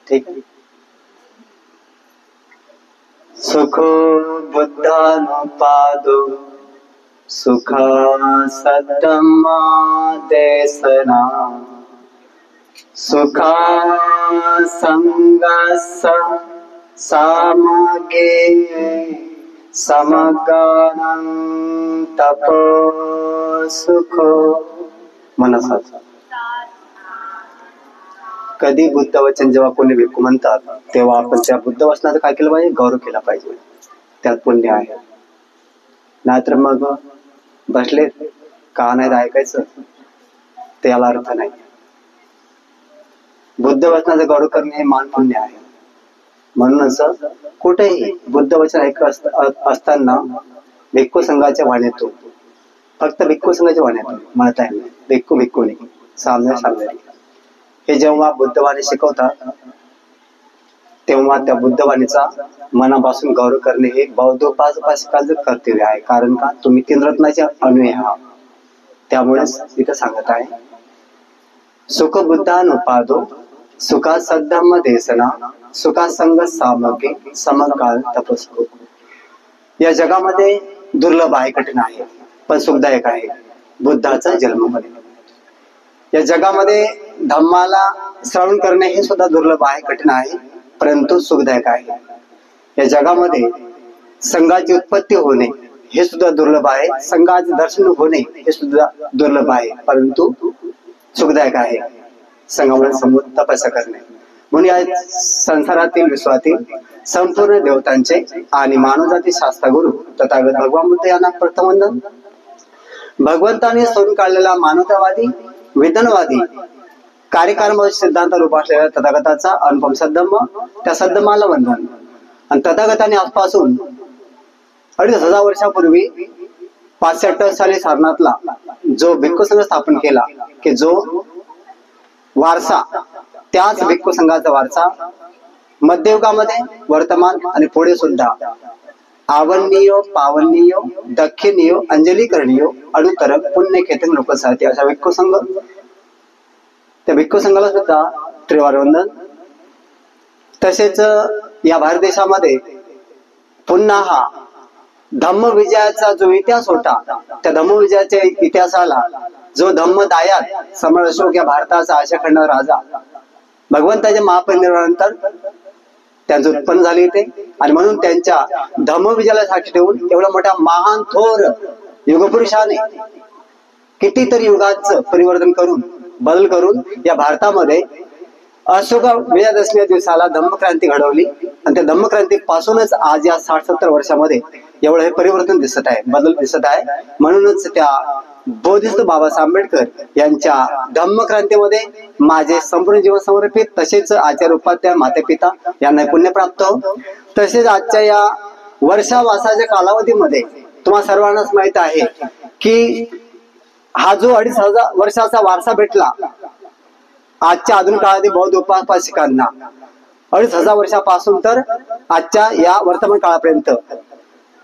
ठीक आहे. सुखो बुद्धानुपादो सुखा सद्धम्मा देसना सुखा संगस्स सामगे समगानं तपो सुखो मनसा. कधी बुद्ध वचन जेव्हा कोणी भिक्खू म्हणतात तेव्हा आपण त्या बुद्ध वचनाचा काय केलं पाहिजे, गौरव केला पाहिजे. त्यात पुण्य आहे. नाहीतर मग बसले का नाही ऐकायचं, त्याला अर्थ नाही. बुद्ध वचनाचा गौरव करणे हे मान पुण्य आहे. म्हणूनच कुठेही बुद्ध वचन ऐकत असताना भिक्खू संघाच्या वाण्यातून, फक्त भिक्खू संघाच्या वाण्यातून म्हणत आहे, भिक्खू भिक्खूनी सामने सामने हे जेव्हा बुद्धवाणी शिकवतात तेव्हा त्या बुद्धवाणीचा मनापासून गौरव करणे हे बौद्धोपासकांचं कर्तव्य आहे. कारण का, तुम्ही 3 रत्नाचे अन्वय आहात. त्यामुळेच इथं सांगत आहे, सुख बुद्धानुपादो सुखा सद्धम्म देसना सुखा संग सामगे समकाल तपस्को. या जगामध्ये दुर्लभ आहे, कठीण आहे, पण सुखदायक आहे बुद्धाचा जन्म. या जगामध्ये धम्माला श्रवण करणे हे सुद्धा दुर्लभ आहे, कठीण आहे, परंतु सुखदायक आहे. या जगामध्ये संघाची उत्पत्ती होणे हे सुद्धा दुर्लभ आहे, संघाचे दर्शन होणे हे सुद्धा दुर्लभ आहे, परंतु सुखदायक आहे. संघामुळे समोर तपस्या करणे. म्हणून या संसारातील विश्वातील संपूर्ण देवतांचे आणि मानवजाती शास्त्रगुरु तथागत भगवान बुद्ध यांना प्रथम वंदन. भगवंताने सोडून काढलेला मानवतावादी विधानवादी कार्यकाळ सिद्धांत रूप असलेल्या तथागताचा अनुपम सद्धम्म, त्या सद्धम्माला वंदन. आणि तथागताने आजपासून 2500 वर्षापूर्वी 65 साली सारनाथला जो भिक्खू संघ स्थापन केला, की जो वारसा, त्याच भिक्खू संघाचा वारसा मध्ययुगामध्ये, वर्तमान आणि पुढे सुद्धा आवरणीयो पावनीयो दक्षिणीयो अंजली करणीयो अणुतर पुण्य खेतन लोकसाहित्य अशा भिक्खू संघ. त्या भिक्खू संघाला सुद्धा त्रिवार वंदन. तसेच या भारत देशामध्ये पुन्हा हा धम्म विजयाचा जो इतिहास होता, त्या धम्म विजयाच्या इतिहासाला जो धम्मदायात सम्राट अशोक या भारताचा आशिया खंडाचा राजा भगवंताच्या महापरिनिर्वाणानंतर त्यांचं उत्पन्न झाले ते, आणि म्हणून त्यांच्या धम्मविजयाला साक्षी ठेवून एवढा मोठ्या महान थोर युगपुरुषाने कितीतरी युगांचं परिवर्तन करून, बदल करून या भारतामध्ये अशोक विजयादशमी दिवसाला धम्मक्रांती घडवली. आणि त्या धम्मक्रांती पासूनच आज या 60-70 वर्षामध्ये एवढं हे परिवर्तन दिसत आहे, बदल दिसत आहे. म्हणूनच त्या बोधिसत्व बाबासाहेब आंबेडकर यांच्या धम्मक्रांतीमध्ये माझे संपूर्ण जीवन समर्पित, तसेच आचार्य उपाध्याय माता पिता यांना पुण्य प्राप्त हो. तसेच आजच्या या वर्षावासाच्या कालावधीमध्ये तुम्हाला सर्वांनाच माहित आहे की हा जो 2500 वर्षाचा वारसा भेटला आजच्या आधुनिक काळातील बौद्ध उपासकांना, 2500 वर्षापासून तर आजच्या या वर्तमान काळापर्यंत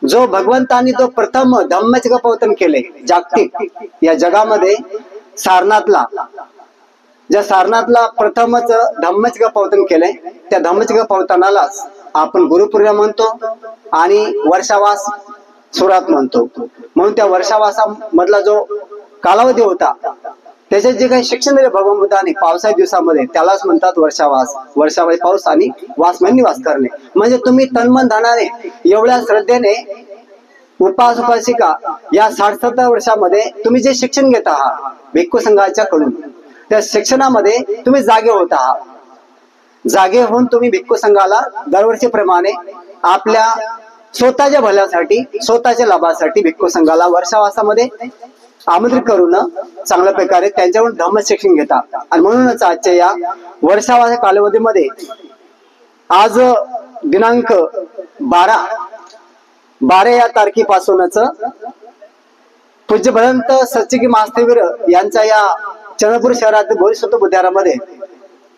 जो भगवंतांनी जो प्रथम धम्मचक्र प्रवर्तन केले जागतिक या जगामध्ये, सारनाथला, ज्या सारनाथला प्रथमच धम्मचक्र प्रवर्तन केले, त्या धम्मचक्र प्रवर्तनालाच आपण गुरुपौर्णिमा म्हणतो आणि वर्षावास सुरात म्हणतो. म्हणून त्या वर्षावासामधला जो कालावधी होता त्याचे जे काही शिक्षण दिले भगवान बुद्धाने पावसाळ्या दिवसामध्ये, त्यालाच म्हणतात वर्षावास. वर्षावास पाऊस आणि वास म्हणजे निवास करणे. म्हणजे तुम्ही तन्मन धनाने एवढ्या श्रद्धेने उपासिका या 60-70 वर्षामध्ये तुम्ही जे शिक्षण घेत आहात भिक्खू संघाच्या कडून, त्या शिक्षणामध्ये तुम्ही जागे होत आहात. जागे होऊन तुम्ही भिक्खू संघाला दरवर्षीप्रमाणे आपल्या स्वतःच्या भल्यासाठी, स्वतःच्या लाभासाठी भिक्खू संघाला वर्षावासामध्ये आमंत्रित करून चांगल्या प्रकारे त्यांच्याकडून धम्म शिक्षण घेतात. आणि म्हणूनच आजच्या या वर्षावासा कालावधीमध्ये आज दिनांक 12 या तारखेपासूनच पूज्य भदंत सच्चिकी मास्तवीर यांच्या या चंद्रपूर शहरातील बोधिसत्व बुद्धारामध्ये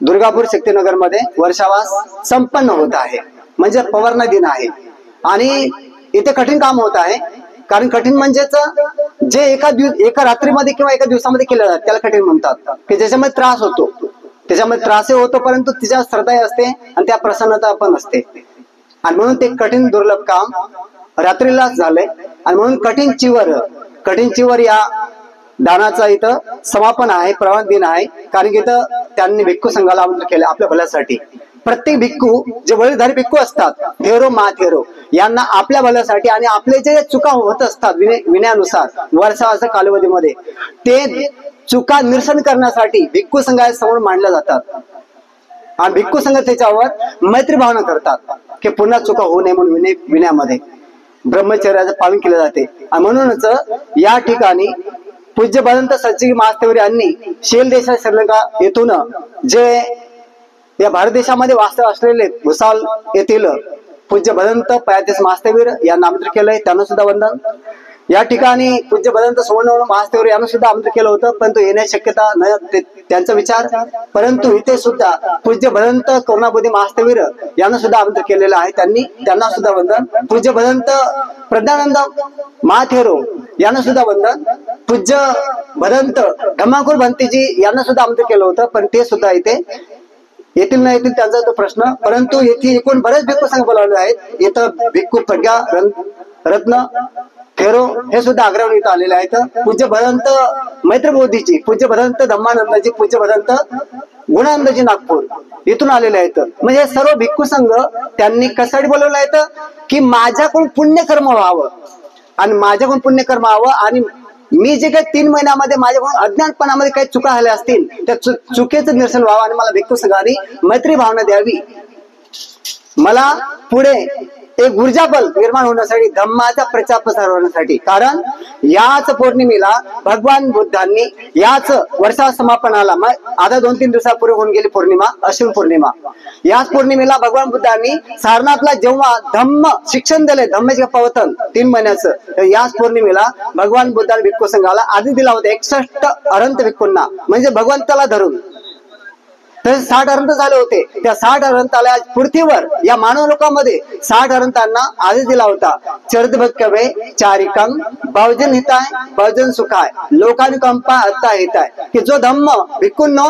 दुर्गापूर शक्तीनगर मध्ये वर्षावास संपन्न होत आहे. म्हणजे पवारणा दिन आहे आणि इथे कठीण काम होत आहे. कारण कठीण म्हणजेच जे एका रात्रीमध्ये किंवा एका दिवसामध्ये केलं जातं त्याला कठीण म्हणतात, की ज्याच्यामध्ये त्रास होतो. त्याच्यामध्ये त्रासही होतो, परंतु तिच्या श्रद्धा असते आणि त्या प्रसन्नता पण असते. आणि म्हणून ते कठीण दुर्लभ काम रात्रीलाच झालंय. आणि म्हणून कठीण चिवर या दानाचा इथं समापन आहे, प्रवान दिन आहे. कारण की इथं त्यांनी भिक्खू संघाला आमंत्रित केलं आपल्या भल्यासाठी. प्रत्येक भिक्खू जे वडीलधारी भिक्खू असतात, थेरो महाथेरो, यांना आपल्या भल्यासाठी आणि आपले जे चुका होत असतात विनयानुसार वर्षाच्या कालावधीमध्ये, ते चुका निरसन करण्यासाठी भिक्खू संघासमोर मांडल्या जातात. आणि भिक्खू संघ त्याच्यावर मैत्री भावना करतात की पुन्हा चुका होऊ नये म्हणून विनयामध्ये ब्रह्मचर्याचं पालन केले जाते. आणि म्हणूनच या ठिकाणी पूज्य भदंत सच्चिदानंद महास्थेवर यांनी शेल देशात श्रीलंका येथून जे या भारत देशामध्ये वास्तव असलेले भुसावळ येथील पूज्य भदंत पयातीस महास्थेवीर यांना आमंत्रित केलंय, त्यांना सुद्धा वंदन. या ठिकाणी पूज्य भदंत सुवर्ण महास्थेवीर यांना सुद्धा आमंत्रित केलं होतं, परंतु येण्याची शक्यता न त्यांचा विचार. परंतु इथे सुद्धा पूज्य भदंत करुणाबुद्धी महास्थेवीर यांना सुद्धा आमंत्रित केलेलं आहे, त्यांना सुद्धा वंदन. पूज्य भदंत प्रज्ञानंद महाथेरो यांना सुद्धा वंदन. पूज्य भदंत धम्माकुर भंतीजी यांना सुद्धा आमंत्रित केलं होतं, पण ते सुद्धा इथे येथील न येथील त्यांचा तो प्रश्न. परंतु येथे एकूण बरेच भिक्खू संघ बोलावले आहेत. इथं भिक्खू प्रज्ञा रत्न थेरो हे सुद्धा आग्र्याहून इथं आलेले आहेत. पूज्य भदंत मैत्रबोधीजी, पूज्य भदंत धम्मानंदजी, पूज्य भदंत गुणानंदजी नागपूर इथून आलेले आहेत. म्हणजे सर्व भिक्खू संघ त्यांनी कशासाठी बोलवलं आहेत की माझ्याकडून पुण्यकर्म व्हावं आणि माझ्याकडून पुण्यकर्म व्हावं आणि मी जे काही 3 महिन्यामध्ये माझ्याकडून अज्ञानपणामध्ये काही चुका झाल्या असतील त्या चुकीचं निरसन व्हावं आणि मला भिक्खू संघाने मैत्री भावना द्यावी. मला पुढे एक ऊर्जाबल निर्माण होण्यासाठी, धम्माचा प्रचार प्रसार होण्यासाठी. कारण याच पौर्णिमेला भगवान बुद्धांनी याच वर्षा समापनाला आता 2-3 दिवसापूर्वी होऊन गेली पौर्णिमा, अश्विन पौर्णिमा. याच पौर्णिमेला भगवान बुद्धांनी सारनाथला जेव्हा धम्म शिक्षण दिले, धम्माचे पवतन 3 महिन्याचं, तर याच पौर्णिमेला भगवान बुद्धांनी भिक्खू संघाला आधी दिला होता 61 अरंत भिक्खूंना, म्हणजे भगवंताला धरून. तर 60 अरंत झाले होते. त्या 60 अरंताला पृथ्वीवर या मानव लोकांमध्ये 60 अरंतांना आदेश दिला होता, चरितभक्कवे चारिकं बहुजन हिताय बहुजन सुखाय लोकानुकंपा अत्ता हिताय, की जो धम्म भिक्खूंनो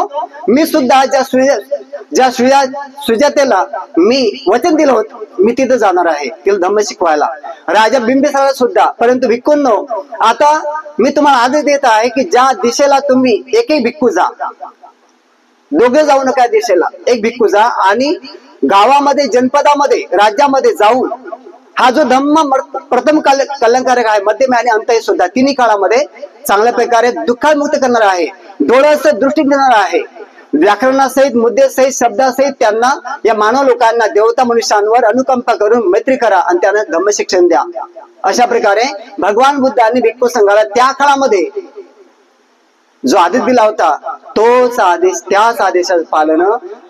मी सुद्धा ज्या सुजातेला मी वचन दिलं होतं मी तिथं जाणार आहे तिला धम्म शिकवायला, राजा बिंबिसार सुद्धा. परंतु भिक्खूंनो आता मी तुम्हाला आदेश देत आहे की ज्या दिशेला तुम्ही एकही भिक्खू जा, दोघे जाऊ नका दिशेला, एक भिक्खू जा आणि गावामध्ये जनपदामध्ये राज्यामध्ये जाऊन हा जो धम्म प्रथम कल्याणकारक आहे, मध्यम आणि अंतही सुद्धा तिन्ही काळामध्ये चांगल्या प्रकारे दुःखामुक्त करणार आहे, डोळ्याचं दृष्टी देणार आहे, व्याकरणासहित मुद्देसहित शब्दासहित त्यांना या मानव लोकांना देवता मनुष्यांवर अनुकंपा करून मैत्री करा आणि त्यांना धम्म शिक्षण द्या. अशा प्रकारे भगवान बुद्धांनी भिक्खू संघाला त्या काळामध्ये जो आदेश दिला होता तोच आदेश, त्याच आदेशाचं पालन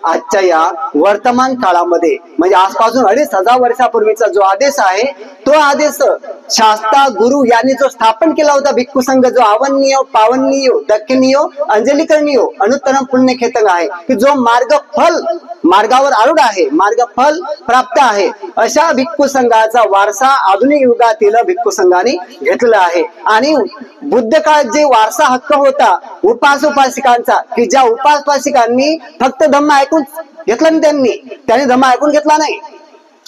आजच्या या वर्तमान काळामध्ये म्हणजे आजपासून 2500 वर्षापूर्वीचा जो आदेश आहे तो आदेश शास्ता गुरु यांनी जो स्थापन केला होता भिक्खू संघ, जो आवन्नियो पावन्नियो दक्षिणियो अंजलीकरणियो अनुत्तरम पुण्यखेतन आहे, की जो मार्गावर आरूढ आहे, मार्गफल प्राप्त आहे, अशा भिक्खू संघाचा वारसा आधुनिक युगातील भिक्खू संघाने घेतलेला आहे. आणि बुद्ध काळात जे वारसा हक्क होता उपासिकांचा, की ज्या उपासिकांनी फक्त धम्म ऐकून घेतला नाही, त्यांनी धम्म ऐकून घेतला नाही,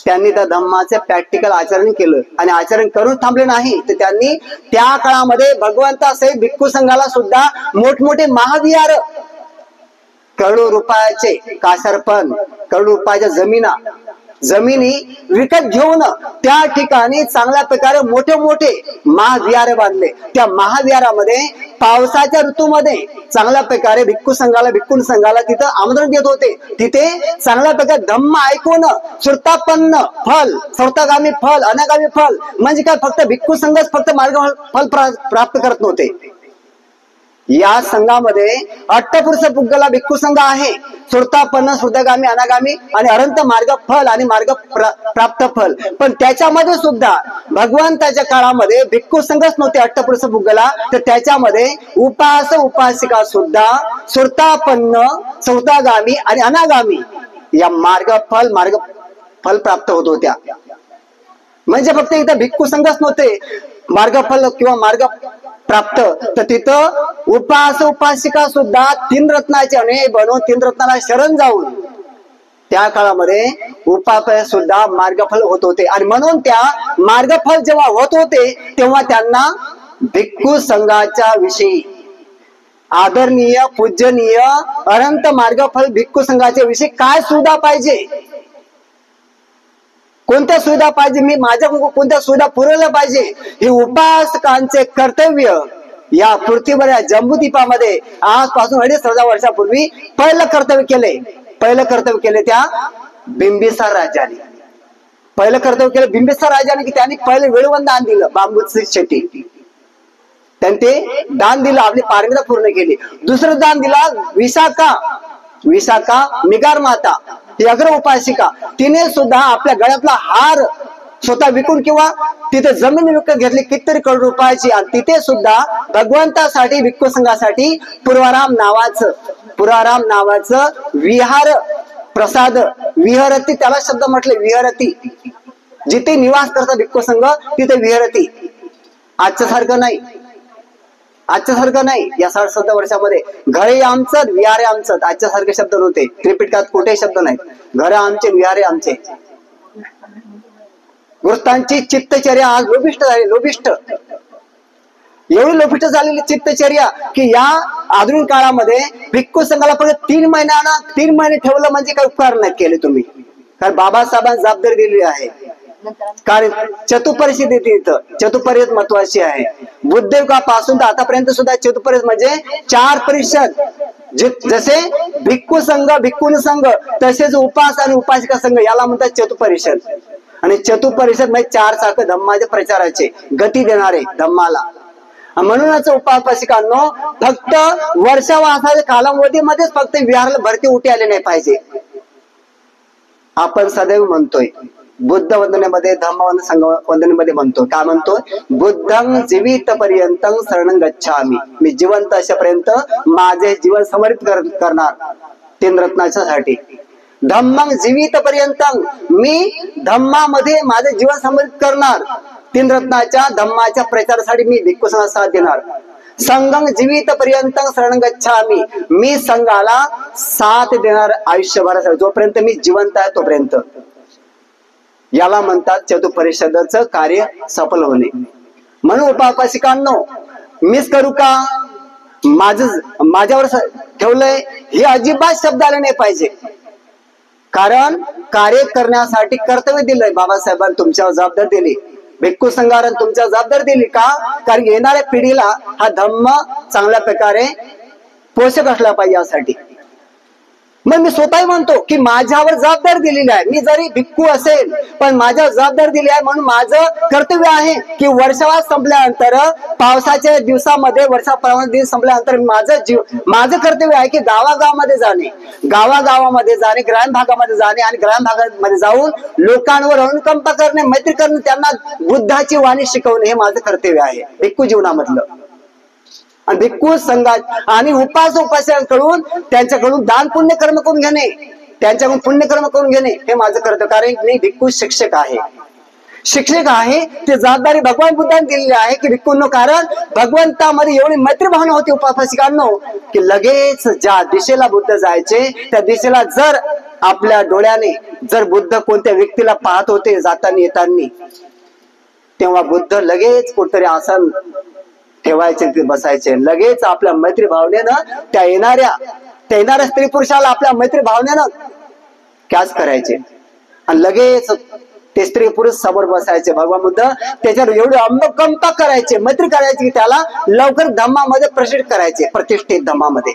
त्यांनी त्या धम्माचे प्रॅक्टिकल आचरण केलं आणि आचरण करून थांबले नाही, तर त्यांनी त्या काळामध्ये भगवंतासहित भिक्खू संघाला सुद्धा मोठमोठे महाविहार, करोडो रुपयाचे कासरपण, करोडो रुपयाच्या जमिनी विकत घेऊन त्या ठिकाणी चांगल्या प्रकारे मोठे मोठे महाविहार बांधले. त्या महाविहारामध्ये पावसाच्या ऋतूमध्ये चांगल्या प्रकारे भिक्खू संघाला तिथं आमंत्रण देत होते. तिथे चांगल्या प्रकारे धम्म ऐकून श्रुतापन्न फल, श्रोतागामी फल, अनागामी फल, म्हणजे काय फक्त भिक्खू संघच फक्त मार्ग फल प्राप्त करत नव्हते. या संघामध्ये अष्टपुरुष पुद्गला भिक्खू संघ आहे, श्रोतापन्न, श्रुतगामी, अनागामी आणि अनंत मार्ग फल आणि मार्ग प्राप्त फल. पण त्याच्यामध्ये सुद्धा भगवंताच्या काळामध्ये भिक्खू संघच नव्हते अष्टपुरुष पुद्गला, तर त्याच्यामध्ये उपासिका सुद्धा श्रोतापन्न, श्रोतागामी आणि अनागामी या मार्ग फल प्राप्त होत होत्या. म्हणजे फक्त इथं भिक्खू संघच नव्हते मार्गफल किंवा मार्ग प्राप्त, तर तिथं उपास उपासिका सुद्धा तीन रत्नाचे अने बनवून तीन रत्नाला शरण जाऊन त्या काळामध्ये उपास सुद्धा मार्गफल होत होते. आणि म्हणून त्या मार्गफल जेव्हा होत होते तेव्हा त्यांना भिक्खू संघाच्या विषयी आदरणीय पूजनीय अनंत मार्गफल भिक्खू संघाच्या विषयी काय सुविधा पाहिजे, कोणत्या सुविधा पाहिजे, मी माझ्या कोणत्या सुविधा पुरवल्या पाहिजे, हे उपासकांचे कर्तव्य या पृथ्वीवर या जम्बूद्वीपामध्ये आजपासून 2,500 वर्षापूर्वी पहिलं कर्तव्य केले त्या बिंबिसार राजाने. पहिलं कर्तव्य केलं बिंबिसार राजाने की त्यांनी पहिले वेळवंत दान दिलं, बांबूची शेती त्यांनी ते दान दिलं, आपली पारमिता पूर्ण केली. दुसरं दान दिला विशाखा मिगार माता ही अग्र उपासिका, तिने सुद्धा आपल्या गळ्यातला हार स्वतः विकून किंवा तिथे जमीन विकत घेतली कितीतरी करोड रुपयाची, आणि तिथे सुद्धा भगवंतासाठी भिक्खू संघासाठी पुराराम नावाचं विहार प्रसाद विहरती, त्याला शब्द म्हटले विहरती, जिथे निवास करता भिक्खू संघ तिथे विहरती. आजच्या सारखं नाही. या 60-70 वर्षामध्ये घरे आमचं विहारे आमचं, आजच्या सारखे शब्द नव्हते. त्रिपिटकात कुठेही शब्द नाहीत. घर आमचे विहारे आमचे. गृहस्थांची चित्तचर्या आज लोभिष्ट एवढी लोभिष्ट झालेली चित्तचर्या की या आधुनिक काळामध्ये भिक्खू संघाला फक्त 3 महिने ठेवलं म्हणजे काही उपकार नाही केले तुम्ही. कारण बाबासाहेबांनी जबाबदारी दिलेली आहे. कारण चतुपरिषद येते इथं, चतुपरिषद महत्वाची आहे. बुद्धयुगापासून तर आतापर्यंत सुद्धा चतुपरिषद म्हणजे 4 परिषद, जसे भिक्खू संघ भिक्खून संघ तसेच उपास आणि उपासिका संघ याला म्हणतात चतुपरिषद. आणि चतुपरिषद म्हणजे 4 चाक धम्माच्या प्रचाराचे गती देणारे धम्माला. म्हणूनच उपासिकांनो फक्त वर्षावासाच्या कालावधीमध्येच फक्त विहाराला भरती उठी आले नाही पाहिजे. आपण सदैव म्हणतोय बुद्ध वंदनेमध्ये धम्म संघ वंदनेमध्ये म्हणतो, काय म्हणतोय, बुद्धं जीवित पर्यंत शरणं गच्छामि, मी जिवंत अशापर्यंत माझे जीवन समर्पित करणार 3 रत्नाच्यासाठी. धम्मं जीवित पर्यंत, मी धम्मामध्ये माझे जीवन समर्पित करणार 3 रत्नाच्या धम्माच्या प्रचारासाठी मी भिक्खू संघाला साथ देणार. संघं जीवित पर्यंत शरणं गच्छामि, मी संघाला साथ देणार आयुष्यभरासाठी, जोपर्यंत मी जिवंत आहे तोपर्यंत. याला म्हणतात चतुपरिषदाचं कार्य सफल होणे. म्हणून उपासिकांनो मिस करू का, माझ्यावर ठेवलंय हे अजिबात शब्द आले नाही पाहिजे. कारण कार्य करण्यासाठी कर्तव्य दिलंय बाबासाहेबांनी, तुमच्यावर जबाबदारी दिली, भिक्खू संघाने तुमच्यावर जबाबदारी दिली. का, कारण येणाऱ्या पिढीला हा धम्म चांगल्या प्रकारे पोषक असला पाहिजे यासाठी. मग मी स्वतःही म्हणतो की माझ्यावर जबाबदारी दिलेली आहे. मी जरी भिक्खू असेल पण माझ्यावर जबाबदारी दिली आहे. म्हणून माझं कर्तव्य आहे की वर्षावास संपल्यानंतर पावसाच्या दिवसामध्ये वर्षाप्रमाणे दिवस संपल्यानंतर माझं कर्तव्य आहे की गावागावामध्ये जाणे, ग्रामीण भागामध्ये जाणे आणि ग्रामीण भागामध्ये जाऊन लोकांवर अनुकंपा करणे, मैत्री करणे, त्यांना बुद्धाची वाणी शिकवणे, हे माझं कर्तव्य आहे भिक्खू जीवनामधलं. आणि भिक्खू संघात आणि उपासकांकडून त्यांच्याकडून दान पुण्य कर्म करून घेणे, त्यांच्याकडून पुण्य कर्म करून घेणे हे माझं कर्तव्य. कारण मी भिक्खू शिक्षक आहे. ती जबाबदारी भगवान बुद्धांनी दिलेली आहे की भिक्खूंनो, कारण भगवंतामध्ये एवढी मैत्री भावना होती उपासकांनो की लगेच ज्या दिशेला बुद्ध जायचे त्या दिशेला जर आपल्या डोळ्याने जर बुद्ध कोणत्या व्यक्तीला पाहत होते जाताना येताना, तेव्हा बुद्ध लगेच कुठतरी आसन ठेवायचे, ते बसायचे. लगेच आपल्या मैत्री भावनेनं त्या येणाऱ्या स्त्री पुरुषाला आपल्या मैत्री भावनेनं कॅच करायचे आणि लगेच ते स्त्री पुरुष समोर बसायचे. भगवान बुद्ध त्याच्यावर एवढी अनुकंपा करायचे, मैत्री करायची की त्याला लवकर धम्मामध्ये प्रतिष्ठित धम्मामध्ये.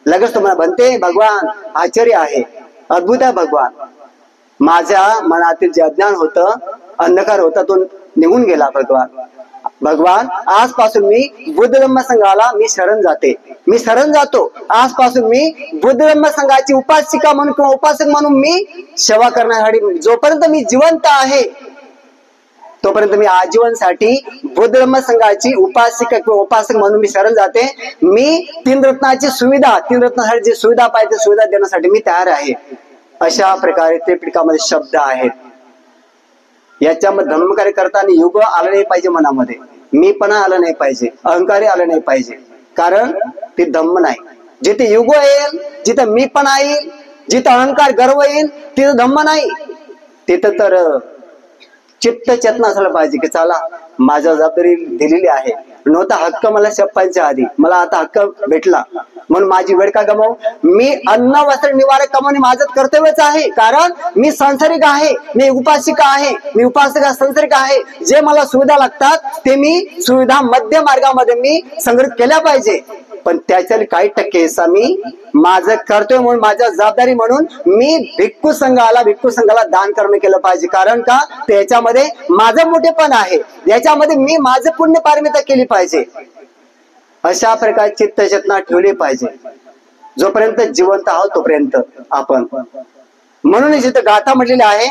लगेच तुम्हाला म्हणते भगवान आश्चर्य आहे, अद्भुत आहे भगवान. माझ्या मनातील जे अज्ञान होतं, अंधकार होता, तो निघून गेला. भगवान आजपासून मी बुद्ध धम्म संघाला मी शरण जातो. आजपासून मी बुद्ध धम्म संघाची उपासिका म्हणून किंवा उपासक म्हणून मी सेवा करण्यासाठी, जोपर्यंत मी जिवंत आहे तोपर्यंत मी आजीवनसाठी बुद्ध धम्म संघाची उपासिका किंवा उपासक म्हणून मी शरण जाते. मी 3 रत्नासाठी जी सुविधा पाहिजे सुविधा देण्यासाठी मी तयार आहे. अशा प्रकारे त्रिपिटकामध्ये शब्द आहेत. याच्यामध्ये धर्मकार्य करताना युग आलं नाही पाहिजे, मनामध्ये मीपणा आलं नाही पाहिजे, अहंकारी आलं नाही पाहिजे. कारण ती धम्म नाही. जिथे युग येईल, जिथं मी पण येईल, जिथं अहंकार गर्व येईल, तिथं धम्म नाही. तिथं तर चित्त चेतना असायला पाहिजे की चला माझ्या जबाबदारी दिलेली आहे. नव्हता हक्क मला शपथांच्या आधी, मला आता हक्क भेटला म्हणून माझी वेळ का गमावू. मी अन्न वस्त्र निवारा कमावणे माझं कर्तव्यच आहे. कारण मी सांसारिक आहे, मी उपासिका आहे, मी उपासिका सांसारिक आहे. जे मला सुविधा लागतात ते मी सुविधा मध्य मार्गामध्ये मी संग्रहित केल्या पाहिजे. पण त्याच्या काही टक्के हिस्सा मी माझं कर्तव्य म्हणून, माझ्या जबाबदारी म्हणून मी भिक्खू संघाला दान कर्म केलं पाहिजे. कारण का त्याच्यामध्ये माझं मोठेपण आहे, याच्यामध्ये मी माझं पुण्य पारमिता केली पाहिजे. अशा प्रकारे चित्त चेतना ठेवली पाहिजे. जोपर्यंत जिवंत आहोत तोपर्यंत आपण. म्हणून जिथे गाथा म्हटलेली आहे,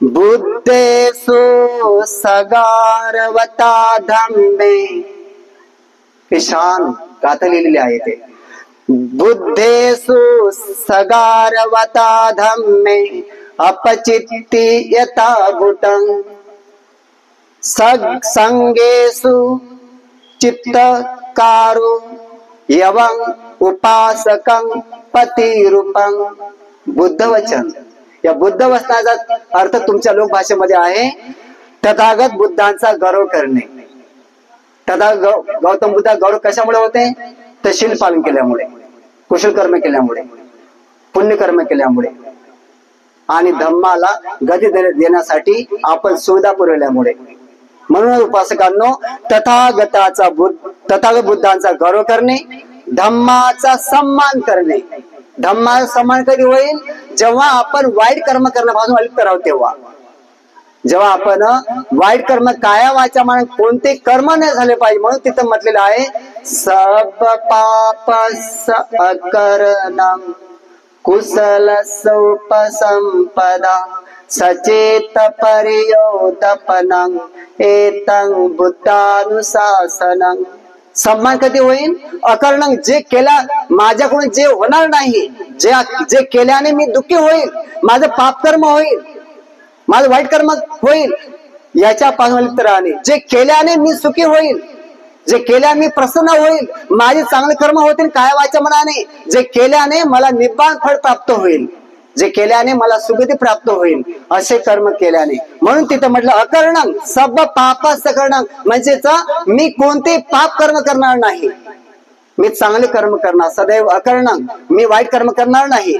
बुद्धेसु सगारवता धम्मे. ईशान गाथा लिहिलेली आहे ते. बुद्धेसु सगारवता धम्मे अपचित्ति यथा भूतं संगेषु चित्तकारो यवं उपासकं पतिरूपं. बुद्ध वचन. या बुद्ध वचनाचा अर्थ तुमच्या लोक भाषेमध्ये आहे तथागत बुद्धांचा गौरव करणे. गौतम बुद्ध गौरव कशामुळे होते, तर शील पालन केल्यामुळे, कुशल कर्म केल्यामुळे, पुण्य कर्म केल्यामुळे आणि धम्माला गती देण्यासाठी आपण सुविधा पुरवल्यामुळे. म्हणून उपासकांनो तथागत बुद्धांचा गौरव करणे, धम्माचा सन्मान करणे. धम्माचा सन्मान कधी होईल, जेव्हा आपण वाईट कर्म करण्यापासून अलिप्त राहू तेव्हा. जेव्हा आपण वाईट कर्म काया वाचा म्हणून कोणते कर्म नाही झाले पाहिजे. म्हणून तिथं म्हटलेलं आहे, सब पाप अकरणं कुशल उपसंपदा सचेत परियोदपनं एतं बुद्धानुशासनं. सन्मान कधी होईल, अकरणं जे केला माझ्याकडून जे होणार नाही, जे केल्याने मी दुःखी होईल, माझं पापकर्म होईल, माझं वाईट कर्म होईल, याच्यापासून लिप्त राहणे. जे केल्याने मी सुखी होईल, जे केल्याने मी प्रसन्न होईल, माझे चांगले कर्म होतील काय वाच्या मनाने, जे केल्याने मला निब्बाण फळ प्राप्त होईल, जे केल्याने मला सुगती प्राप्त होईल, असे कर्म केल्याने. म्हणून तिथं म्हटलं अकरणं सब पाप सकरणं, म्हणजेच मी कोणते पाप कर्म करणार नाही, मी चांगले कर्म करणार. सदैव अकरणं, मी वाईट कर्म करणार नाही.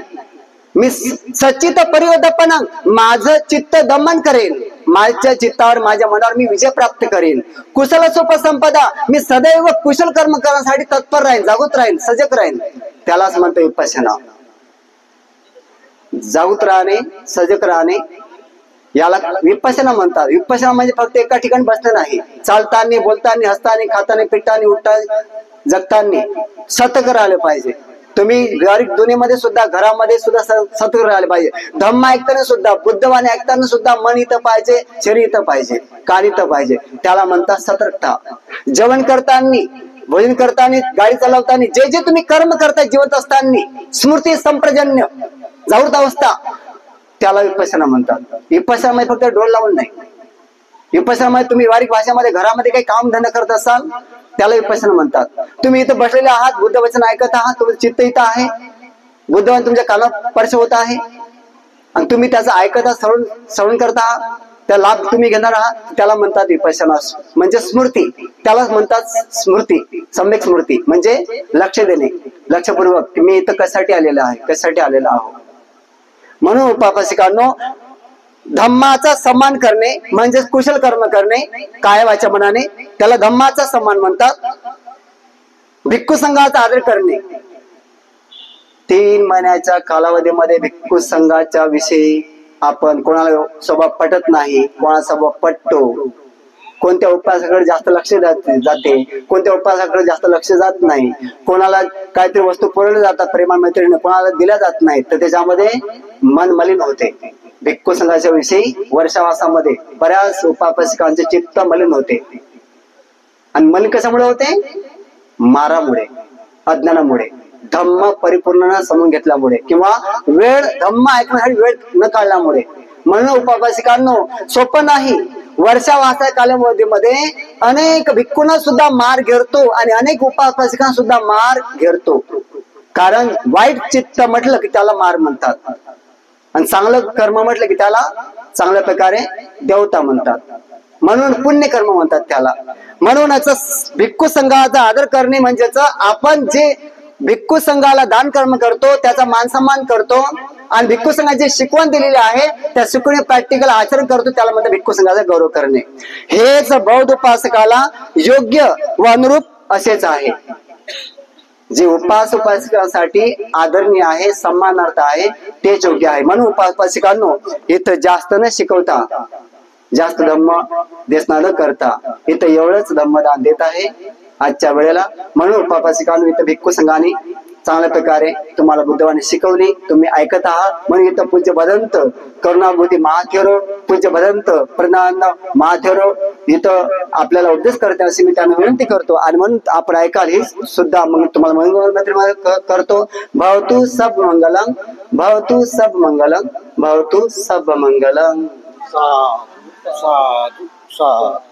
मी सचित परिवर्तन, माझं चित्त दमन करेल, माझ्या चित्तावर माझ्या मनावर मी विजय प्राप्त करेल. कुशल उपसंपदा, मी सदैव कुशल कर्म करण्यासाठी तत्पर राहील, जागृत राहील, सजग राहील. त्यालाच म्हणतो विपश्यना. जागृत राहणे, सजग राहणे याला विपश्यना म्हणतात. विपश्यना म्हणजे फक्त एका ठिकाणी बसणं नाही, चालताना, बोलताना, हसताना, खाताना, पिताना, उठताना, जगताना सतर्क राहिले पाहिजे. तुम्ही दुनियेमध्ये सुद्धा, घरामध्ये सुद्धा सतर्क राहिले पाहिजे. धम्म ऐकताना सुद्धा, बुद्धवाणी ऐकताना सुद्धा मन इथं पाहिजे, शरीर इथं पाहिजे, कान इथं पाहिजे. त्याला म्हणतात सतर्कता. जेवण करताना, भोजन करताना, गाडी चालवताना, जे जे तुम्ही कर्म करता जिवंत असताना, स्मृती संप्रजन्य जागृत अवस्था, त्याला विपश्यना म्हणतात. विपश्यना म्हणजे फक्त डोळ लावून नाही. विपश्यना म्हणजे तुम्ही वारीक भाषेमध्ये घरामध्ये काही काम धंदा करत असाल त्याला विपश्यना म्हणतात. तुम्ही इथं बसलेले आहात, बुद्ध वचन ऐकत आहात, तुमचं चित्त इथं आहे, बुद्धवान तुमच्या कानात स्पर्श होत आहे आणि तुम्ही त्याचं ऐकत आहात, श्रवण करत आहात, त्या लाभ तुम्ही घेणार आहात, त्याला म्हणतात विपश्यना. म्हणजे स्मृती, त्यालाच म्हणतात स्मृती, सम्यक स्मृती. म्हणजे लक्ष देणे, लक्षपूर्वक मी इथं कशासाठी आलेलं आहे, कशासाठी आलेला आहोत. म्हणून उपासकांनो, धम्माचा सन्मान करणे म्हणजे कुशल कर्म करणे काय वाच्या मनाने, त्याला धम्माचा सन्मान म्हणतात. भिक्खू संघाचा आदर करणे. 3 महिन्याच्या कालावधीमध्ये भिक्खू संघाच्या विषयी आपण कोणाला स्वभाव पटत नाही, कोणाचा स्वभाव पटतो, कोणत्या उपासकाकडे जास्त लक्ष जाते, कोणत्या उपासकाकडे जास्त लक्ष जात नाही, कोणाला काहीतरी वस्तू पुरवल्या जातात प्रेमा मैत्रिणी, कोणाला दिल्या जात नाही, तर त्याच्यामध्ये मन मलिन होते. भिक्खू संघाच्या विषयी वर्षावासामध्ये बऱ्याच उपासकांचे चित्त मलिन होते. आणि मलिन कशामुळे होते, मारामुळे, अज्ञानामुळे, धम्म परिपूर्ण समजून घेतल्यामुळे, किंवा धम्म ऐकण्यासाठी वेळ न काढल्यामुळे. म्हणून उपासकांनो, सोपं नाही. वर्षावासा कालावधीमध्ये अनेक भिक्खूंना सुद्धा मार घेरतो आणि अनेक उपासकांना सुद्धा मार घेरतो. कारण वाईट चित्त म्हटलं की त्याला मार म्हणतात आणि चांगलं कर्म म्हटलं की त्याला चांगल्या प्रकारे देवता म्हणतात, म्हणून पुण्यकर्म म्हणतात त्याला. म्हणूनच भिक्खू संघाचा आदर करणे म्हणजेच आपण जे भिक्खू संघाला दान कर्म करतो त्याचा मानसन्मान करतो आणि भिक्खू संघाची शिकवण दिलेली आहे त्या शिकवणी प्रॅक्टिकल आचरण करतो, त्याला म्हणतात भिक्खू संघाचा गौरव करणे. हेच बौद्ध उपासकाला योग्य व अनुरूप असेच आहे. जे उपासकासाठी आदरणीय आहे, सन्मानार्थ आहे, तेच योग्य आहे. म्हणून उपासकांनो इथं जास्त न शिकवता, जास्त धम्म देशना न करता इथं एवढंच धम्मदान देत आहे आजच्या वेळेला. म्हणून उपासकांनो इथं भिक्खू संघाने चांगल्या प्रकारे तुम्हाला बुद्धवाणी शिकवली, तुम्ही ऐकत आहात. म्हणून इथं पूज्य भदंत करुणाभूती महाथेरो, पूज्य भदंत प्रज्ञानंद महाथेरो इथं आपल्याला उपदेश करते अशी मी त्यांना विनंती करतो. आणि म्हणून आपण ऐकाल ही सुद्धा मग तुम्हाला मंगल करतो. भवतु सब मंगलम, भवतु सब मंगलम, भवतु सब मंगलम. साधु साधु साधु.